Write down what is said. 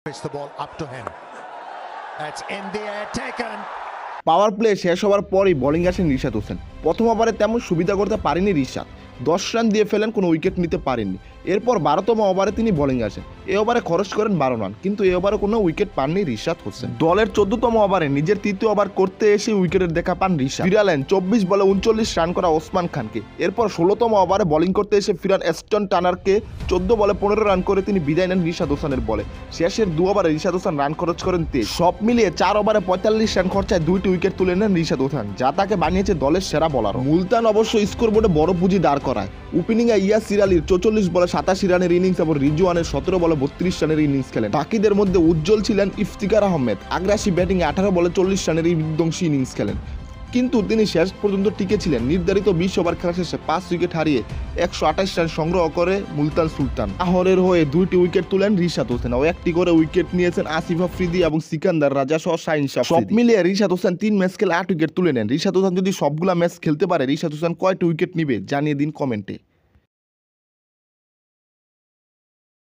Pitch the ball up to him. That's in the air, taken. Power play শেষ হওয়ার পরই bowling আসেন রিশাদ হোসেন। প্রথম ওভারে তেমন সুবিধা করতে পারেনি রিশাদ, 10 রান দিয়ে ফেলেন, কোনো উইকেট নিতে পারেননি। এরপর 12তম ওভারে তিনি বোলিং আসেন, এই ওভারে খরচ করেন 12 রান, কিন্তু এই ওভারে কোনো উইকেট পাননি রিশাদ হোসেন। দলের 14তম ওভারে নিজের তৃতীয় ওভার করতে এসে উইকেটের দেখা পান রিশাদ, ফিরালেন 24 বলে 39 রান করা ওসমান খানকে। এরপর 16তম ওভারে বোলিং করতে এসে ফিরান এস্টন টানারকে, 14 বলে 15 রান করে তিনি বিদায় নেন রিশাদ হোসেনের বলে। শেষের 2 ওভারে রিশাদ হোসেন রান খরচ করেন 23। সব মিলিয়ে 4 ওভারে 45 রান খরচায় 2টি উইকেট তুলে নেন রিশাদ হোসেন, যা তাকে বানিয়েছে দলের সেরা বোলার। মুলতান অবশ্য স্কোরবোর্ডে বড় পুঁজি দাঁড় করায়। ওপেনিংয়ে ইয়াসির আলীর 44 বলে 87 রানের ইনিংস এবং রিজওয়ানের 17 বলে 32 রানের ইনিংস খেলেন। বাকিদের মধ্যে উজ্জ্বল ছিলেন ইফতিকার আহমেদ, আগ্রাসী ব্যাটিংয়ে 18 বলে 40 রানের বিধ্বংসী ইনিংস খেলেন, কিন্তু তিনি শেষ পর্যন্ত টিকে ছিলেন। নির্ধারিত 20 ওভার খেলা শেষে 5 উইকেট হারিয়ে 128 রান সংগ্রহ করে মুলতান সুলতান। লাহোরের হয়ে 2টি উইকেট তুলেন রিশাদ হোসেন ও 1টি করে উইকেট নিয়েছেন আসিফ আফ্রিদি এবং সিকান্দার রাজা সহ শাহিন শাহ। সব মিলিয়ে রিশাদ হোসেন 3 ম্যাচ খেলে 8 উইকেট তুলে নেন। রিশাদ হোসেন যদি সবগুলা ম্যাচ খেলতে পারে, রিশাদ হোসেন কয়টি উইকেট নিবে জানিয়ে দিন কমেন্টে।